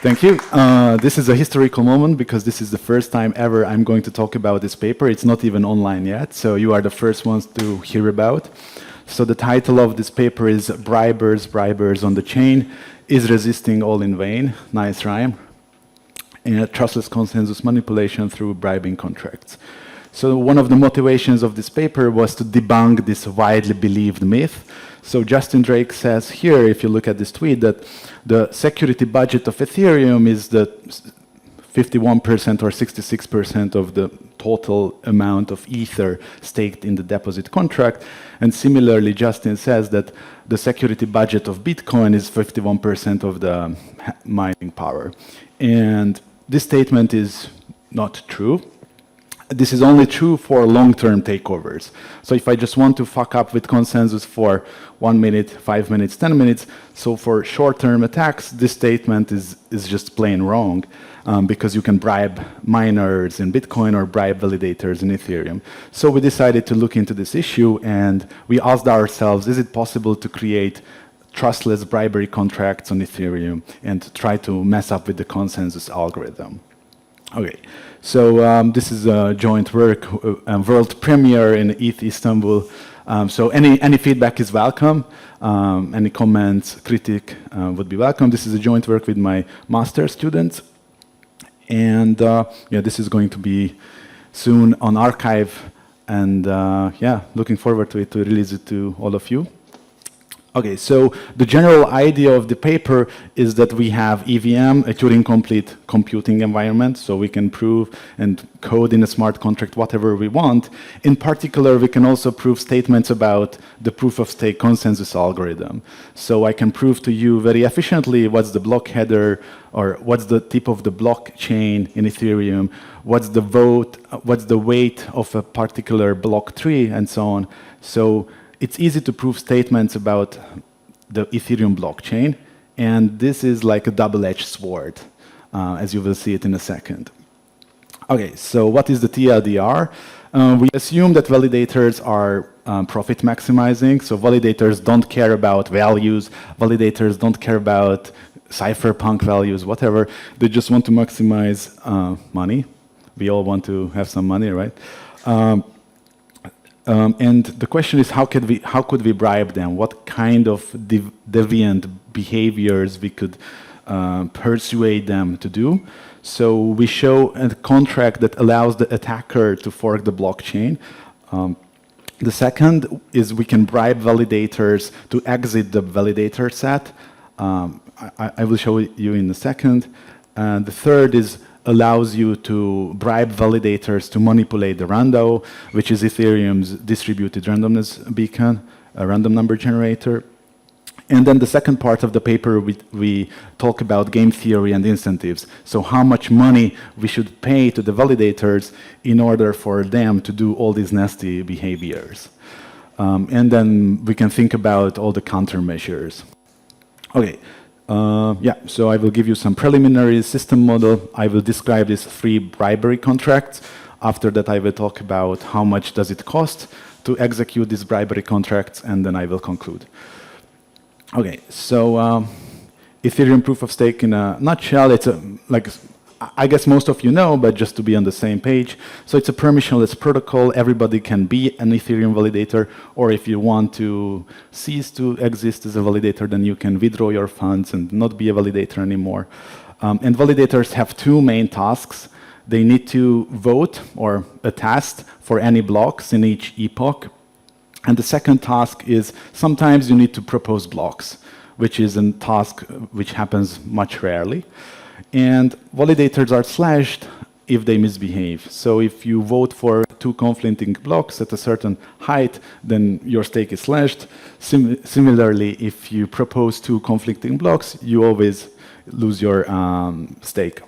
Thank you. This is a historical moment because this is the first time ever I'm going to talk about this paper. It's not even online yet, so you are the first ones to hear about. So the title of this paper is Bribers on the Chain is Resisting All in Vain. Nice rhyme. And trustless consensus manipulation through bribing contracts. So one of the motivations of this paper was to debunk this widely believed myth. So Justin Drake says here, if you look at this tweet, that the security budget of Ethereum is the 51% or 66% of the total amount of Ether staked in the deposit contract. And similarly, Justin says that the security budget of Bitcoin is 51% of the mining power. And this statement is not true. This is only true for long-term takeovers. So if I just want to fuck up with consensus for 1 minute, 5 minutes, 10 minutes, so for short-term attacks, this statement is just plain wrong because you can bribe miners in Bitcoin or bribe validators in Ethereum. So we decided to look into this issue and we asked ourselves, is it possible to create trustless bribery contracts on Ethereum and try to mess up with the consensus algorithm? Okay. So this is a joint work, world premiere in ETHIstanbul. So any feedback is welcome. Any comments, critique would be welcome. This is a joint work with my master's students. And yeah, this is going to be soon on archive. And yeah, looking forward to it, to release it to all of you. Okay, so the general idea of the paper is that we have EVM, a Turing-complete computing environment, so we can prove and code in a smart contract whatever we want. In particular, we can also prove statements about the proof-of-stake consensus algorithm. So I can prove to you very efficiently what's the block header, or what's the tip of the blockchain in Ethereum, what's the vote, what's the weight of a particular block tree, and so on. So it's easy to prove statements about the Ethereum blockchain, and this is like a double-edged sword, as you will see it in a second. Okay, so what is the TLDR? We assume that validators are profit maximizing, so validators don't care about values, validators don't care about cypherpunk values, whatever. They just want to maximize money. We all want to have some money, right? And the question is, how could we bribe them? What kind of deviant behaviors we could persuade them to do? So we show a contract that allows the attacker to fork the blockchain. The second is we can bribe validators to exit the validator set. I will show you in a second. And the third is allows you to bribe validators to manipulate the rando, which is Ethereum's distributed randomness beacon, a random number generator. And then the second part of the paper, we talk about game theory and incentives. So how much money we should pay to the validators in order for them to do all these nasty behaviors. And then we can think about all the countermeasures. Okay. Yeah, so I will give you some preliminary system model. I will describe these 3 bribery contracts. After that, I will talk about how much does it cost to execute these bribery contracts, and then I will conclude. Okay, so Ethereum proof of stake in a nutshell, it's like, I guess most of you know, but just to be on the same page. So it's a permissionless protocol. Everybody can be an Ethereum validator, or if you want to cease to exist as a validator, then you can withdraw your funds and not be a validator anymore. And validators have 2 main tasks. They need to vote or attest for any blocks in each epoch. And the second task is sometimes you need to propose blocks, which is a task which happens much rarely. And validators are slashed if they misbehave. So if you vote for 2 conflicting blocks at a certain height, then your stake is slashed. Similarly, if you propose 2 conflicting blocks, you always lose your stake.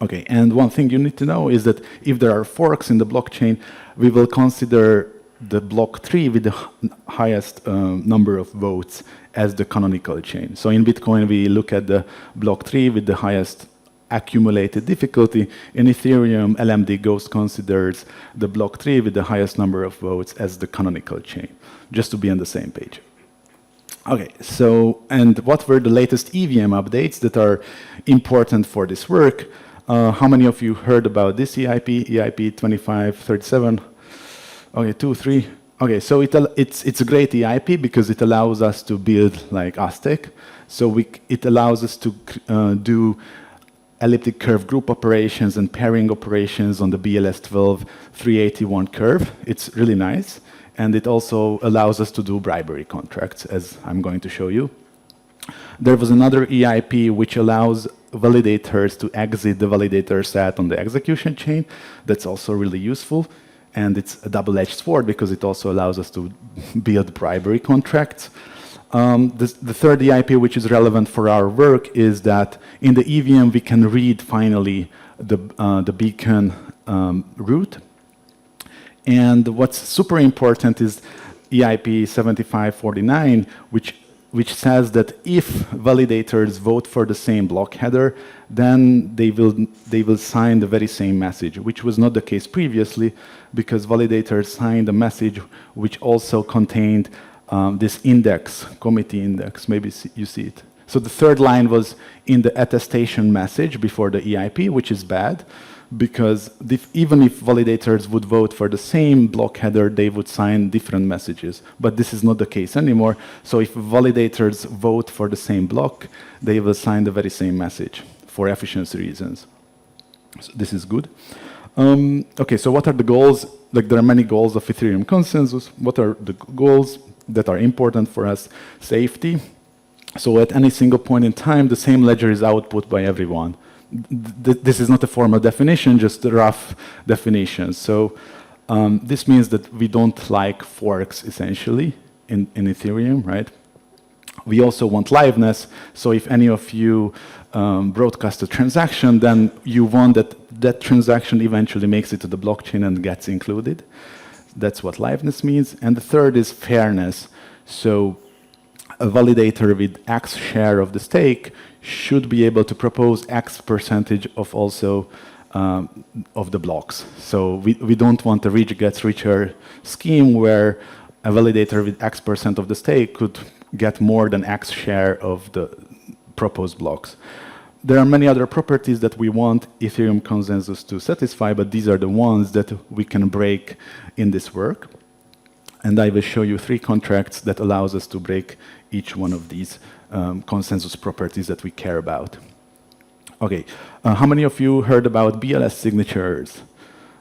Okay, and one thing you need to know is that if there are forks in the blockchain, we will consider the block tree with the highest number of votes as the canonical chain. So in Bitcoin, we look at the block tree with the highest accumulated difficulty. In Ethereum, LMD Ghost considers the block tree with the highest number of votes as the canonical chain, just to be on the same page. Okay, so, and what were the latest EVM updates that are important for this work? How many of you heard about this EIP, EIP 2537? Okay, 2, 3. Okay, so it's a great EIP because it allows us to build like Aztec. So it allows us to do elliptic curve group operations and pairing operations on the BLS12 381 curve. It's really nice. And it also allows us to do bribery contracts, as I'm going to show you. There was another EIP which allows validators to exit the validator set on the execution chain. That's also really useful. And it's a double-edged sword because it also allows us to build bribery contracts. The third EIP which is relevant for our work is that in the EVM we can read finally the beacon route. And what's super important is EIP 7549, which says that if validators vote for the same block header, then they will sign the very same message, which was not the case previously, because validators signed a message which also contained this index, committee index. Maybe you see it. So the third line was in the attestation message before the EIP, which is bad, because even if validators would vote for the same block header, they would sign different messages. But this is not the case anymore. So if validators vote for the same block, they will sign the very same message for efficiency reasons. So this is good. Okay, so what are the goals? Like, there are many goals of Ethereum consensus. What are the goals that are important for us? Safety. So at any single point in time, the same ledger is output by everyone. This is not a formal definition, just a rough definition. So this means that we don't like forks, essentially, in Ethereum, right? We also want liveness. So if any of you broadcast a transaction, then you want that that transaction eventually makes it to the blockchain and gets included. That's what liveness means. And the third is fairness. So a validator with X share of the stake should be able to propose X percentage of also of the blocks. So we don't want a rich gets richer scheme where a validator with X% of the stake could get more than X share of the proposed blocks. There are many other properties that we want Ethereum consensus to satisfy, but these are the ones that we can break in this work. And I will show you 3 contracts that allows us to break each one of these consensus properties that we care about. Okay, how many of you heard about BLS signatures?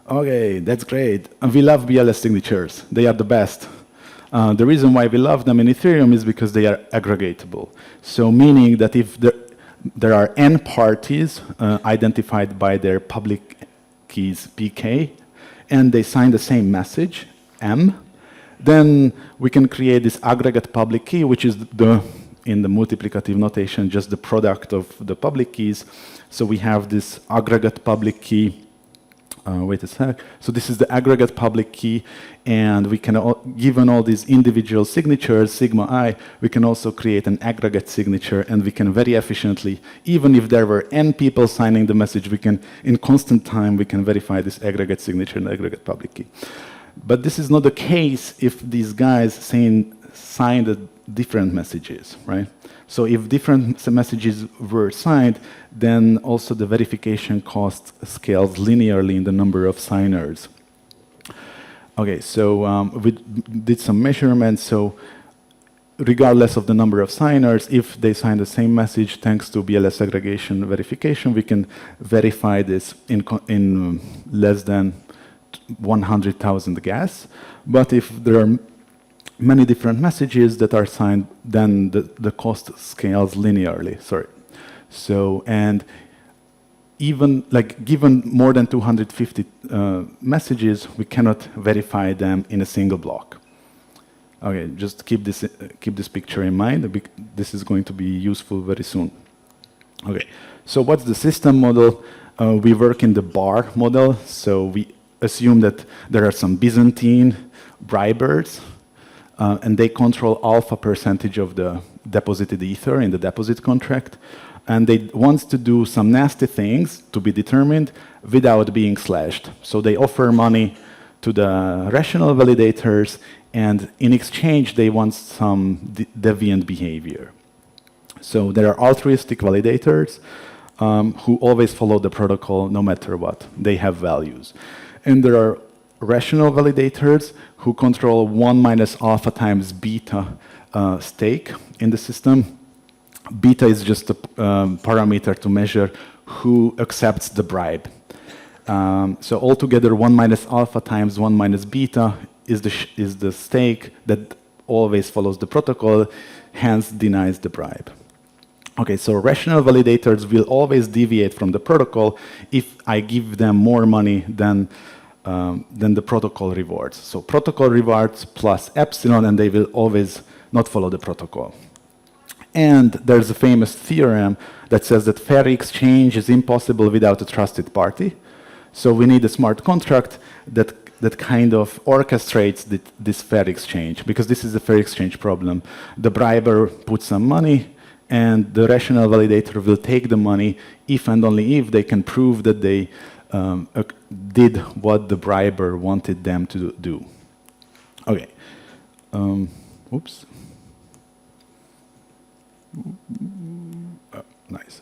Okay, that's great. And we love BLS signatures. They are the best. The reason why we love them in Ethereum is because they are aggregatable. So meaning that if there are n parties identified by their public keys PK, and they sign the same message, M, then we can create this aggregate public key, which is in the multiplicative notation, just the product of the public keys. So we have this aggregate public key. Wait a sec. So this is the aggregate public key, and we can, given all these individual signatures, sigma I, we can also create an aggregate signature, and we can very efficiently, even if there were n people signing the message, we can, in constant time, we can verify this aggregate signature and aggregate public key. But this is not the case if these guys signed different messages, right? So if different messages were signed, then also the verification cost scales linearly in the number of signers. Okay, so we did some measurements. So regardless of the number of signers, if they sign the same message, thanks to BLS aggregation verification, we can verify this in less than 100,000 gas. But if there are many different messages that are signed, then the cost scales linearly. Sorry. So, and even like given more than 250 messages, we cannot verify them in a single block. Okay, just keep this picture in mind. This is going to be useful very soon. Okay, so what's the system model? We work in the bar model. So we assume that there are some Byzantine bribers, and they control alpha percentage of the deposited ether in the deposit contract. And they want to do some nasty things to be determined without being slashed. So they offer money to the rational validators, And in exchange, they want some deviant behavior. So there are altruistic validators who always follow the protocol no matter what. They have values. And there are rational validators who control 1 minus alpha times beta stake in the system. Beta is just a parameter to measure who accepts the bribe. So altogether, 1 minus alpha times 1 minus beta is the stake that always follows the protocol, hence denies the bribe. Okay, so rational validators will always deviate from the protocol if I give them more money than the protocol rewards. So protocol rewards plus epsilon, and they will always not follow the protocol. And there's a famous theorem that says that fair exchange is impossible without a trusted party. So we need a smart contract that kind of orchestrates this fair exchange, because this is a fair exchange problem. The briber puts some money, and the rational validator will take the money if and only if they can prove that they did what the briber wanted them to do. Okay. Oops. Nice.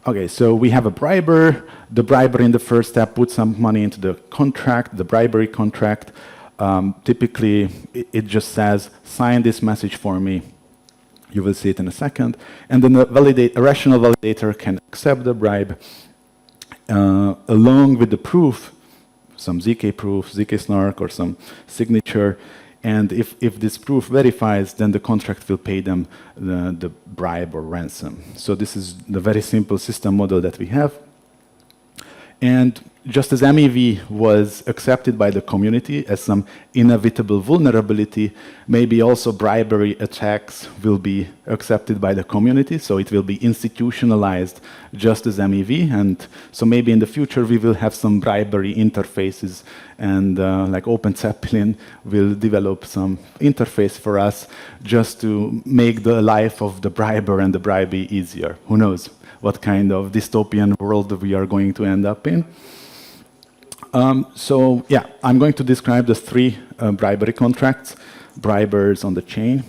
Okay, so we have a briber. The briber in the first step puts some money into the contract, the bribery contract. Typically, it just says, sign this message for me. You will see it in a second. And then a rational validator can accept the bribe along with the proof, some ZK proof, ZK snark, or some signature. And if this proof verifies, then the contract will pay them the bribe or ransom. So this is the very simple system model that we have. And just as MEV was accepted by the community as some inevitable vulnerability, maybe also bribery attacks will be accepted by the community, so it will be institutionalized just as MEV. And so maybe in the future we will have some bribery interfaces, and like Open Zeppelin will develop some interface for us just to make the life of the briber and the bribee easier. Who knows what kind of dystopian world we are going to end up in. So yeah, I'm going to describe the three bribery contracts, bribers on the chain.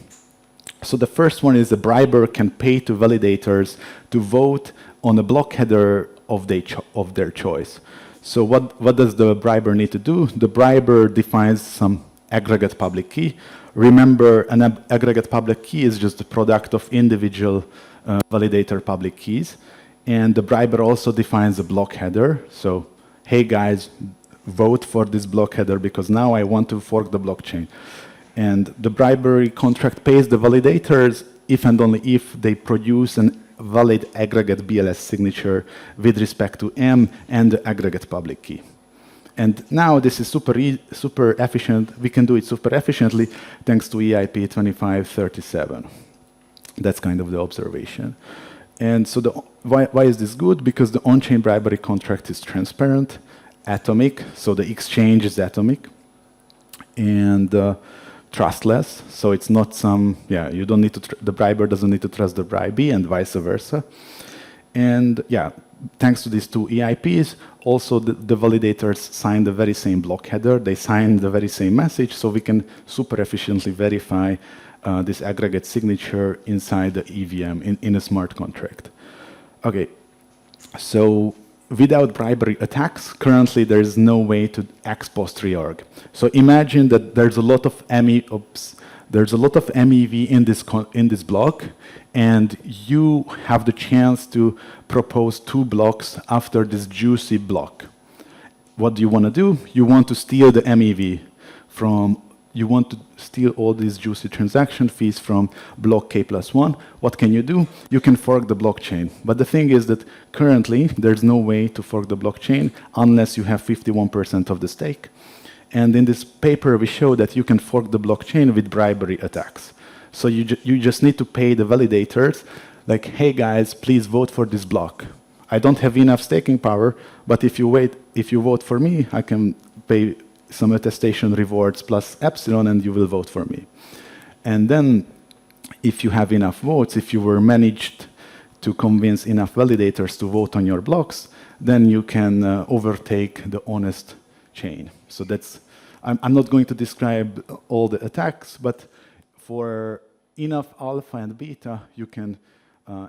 So the first one is a briber can pay to validators to vote on a block header of their choice. So what does the briber need to do? The briber defines some aggregate public key. Remember, an aggregate public key is just the product of individual validator public keys. And the briber also defines a block header. So, hey guys, vote for this block header because now I want to fork the blockchain. And the bribery contract pays the validators if and only if they produce an valid aggregate BLS signature with respect to M and the aggregate public key. And now this is super efficient. We can do it super efficiently thanks to EIP 2537. That's kind of the observation. And so why is this good? Because the on-chain bribery contract is transparent, atomic, so the exchange is atomic, and trustless, so it's not some, you don't need to, the briber doesn't need to trust the bribee and vice versa. And yeah, thanks to these two EIPs, also the validators sign the very same block header, they sign the very same message, so we can super efficiently verify this aggregate signature inside the EVM in a smart contract. Okay, so without bribery attacks, currently there is no way to ex post reorg. So imagine that there's a lot of MEV in this block, and you have the chance to propose 2 blocks after this juicy block. What do you want to do? You want to steal the MEV from. You want to steal all these juicy transaction fees from block K+1. What can you do? You can fork the blockchain. But the thing is that currently, there's no way to fork the blockchain unless you have 51% of the stake. And in this paper, we show that you can fork the blockchain with bribery attacks. So you just need to pay the validators, like, hey guys, please vote for this block. I don't have enough staking power, but if you vote for me, I can pay some attestation rewards plus epsilon, and you will vote for me. And then, if you have enough votes, if you were managed to convince enough validators to vote on your blocks, then you can overtake the honest chain. So that's I'm not going to describe all the attacks, but for enough alpha and beta, you can,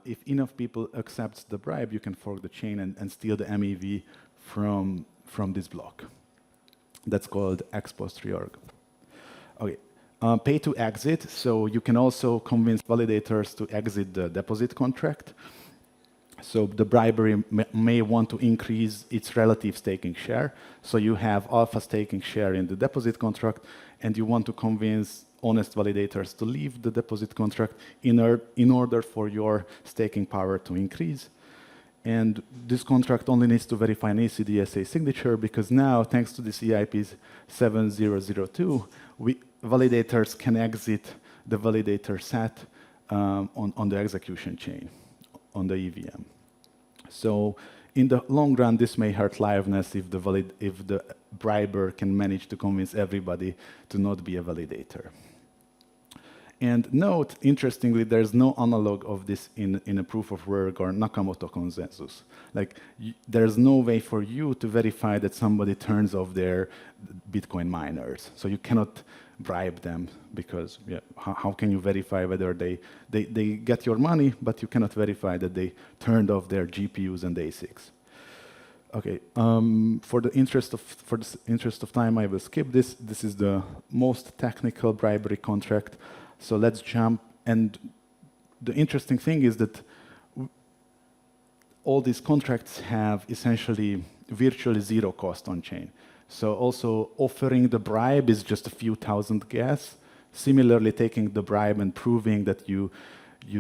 if enough people accept the bribe, you can fork the chain and steal the MEV from this block. That's called ex post reorg. Okay, pay to exit. So you can also convince validators to exit the deposit contract. So the bribery may want to increase its relative staking share. So you have alpha staking share in the deposit contract, and you want to convince honest validators to leave the deposit contract in order for your staking power to increase. And this contract only needs to verify an ACDSA signature, because now, thanks to this EIP 7002, validators can exit the validator set on the execution chain, on the EVM. So in the long run, this may hurt liveness if the briber can manage to convince everybody to not be a validator. And note, interestingly, there's no analog of this in a proof of work or Nakamoto consensus. Like, there's no way for you to verify that somebody turns off their Bitcoin miners. So you cannot bribe them, because how can you verify whether they get your money, but you cannot verify that they turned off their GPUs and ASICs. Okay, for the interest of time, I will skip this. This is the most technical bribery contract. So let's jump. And the interesting thing is that all these contracts have essentially virtually zero cost on chain. So also offering the bribe is just a few thousand gas. Similarly, taking the bribe and proving that you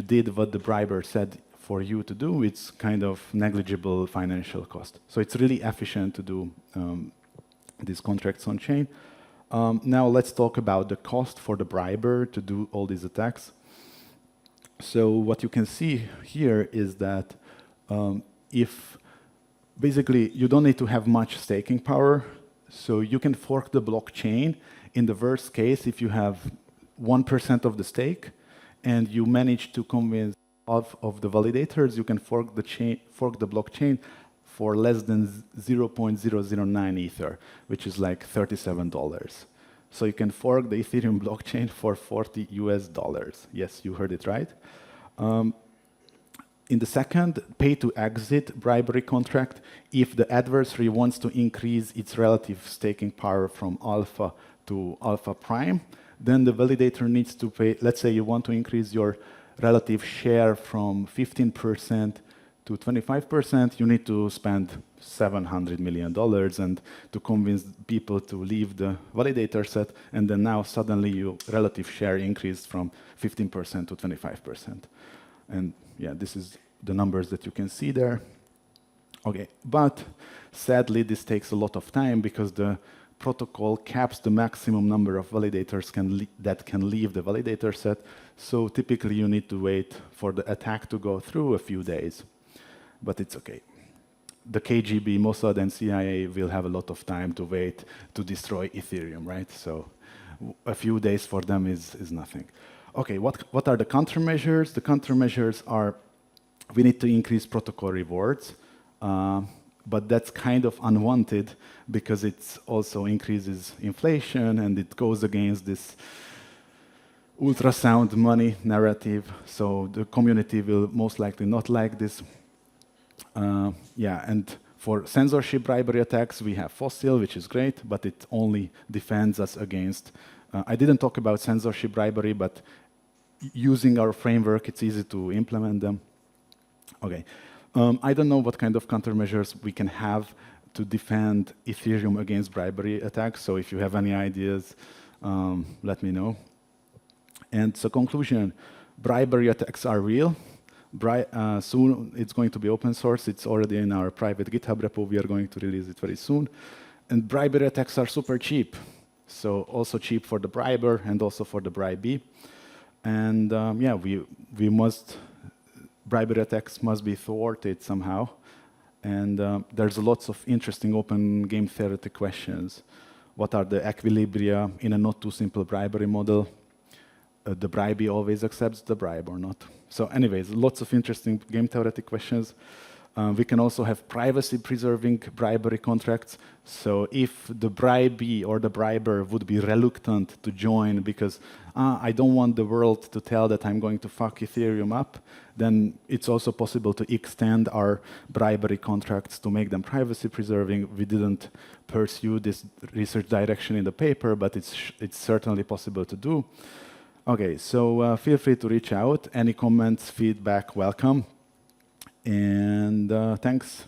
did what the briber said for you to do, it's kind of negligible financial cost. So it's really efficient to do these contracts on chain. Now let's talk about the cost for the briber to do all these attacks. So what you can see here is that if basically you don't need to have much staking power, so you can fork the blockchain in the worst case if you have 1% of the stake and you manage to convince half of the validators, you can fork the blockchain for less than 0.009 Ether, which is like $37. So you can fork the Ethereum blockchain for $40 US. Yes, you heard it right. In the second pay-to-exit bribery contract, if the adversary wants to increase its relative staking power from alpha to alpha prime, then the validator needs to pay. Let's say you want to increase your relative share from 15% to 25%, you need to spend $700 million and to convince people to leave the validator set, and then now suddenly your relative share increased from 15% to 25%. And yeah, this is the numbers that you can see there. Okay, but sadly, this takes a lot of time because the protocol caps the maximum number of validators that can leave the validator set. So typically, you need to wait for the attack to go through a few days. But it's okay. The KGB, Mossad, and CIA will have a lot of time to wait to destroy Ethereum, right? So a few days for them is nothing. Okay, what are the countermeasures? The countermeasures are we need to increase protocol rewards, but that's kind of unwanted because it also increases inflation and it goes against this ultrasound money narrative. So the community will most likely not like this. And for censorship bribery attacks, we have Fossil, which is great, but it only defends us against. I didn't talk about censorship bribery, but using our framework, it's easy to implement them. Okay, I don't know what kind of countermeasures we can have to defend Ethereum against bribery attacks. So if you have any ideas, let me know. And so conclusion, bribery attacks are real. Soon it's going to be open source. It's already in our private GitHub repo. We are going to release it very soon. And bribery attacks are super cheap. So also cheap for the briber and also for the bribee. And bribery attacks must be thwarted somehow. And there's lots of interesting open game theoretic questions. What are the equilibria in a not too simple bribery model? The bribee always accepts the bribe or not? So anyways, lots of interesting game theoretic questions. We can also have privacy-preserving bribery contracts. So if the bribee or the briber would be reluctant to join because I don't want the world to tell that I'm going to fuck Ethereum up, then it's also possible to extend our bribery contracts to make them privacy-preserving. We didn't pursue this research direction in the paper, but it's certainly possible to do. Okay, so feel free to reach out. Any comments, feedback, welcome. And thanks.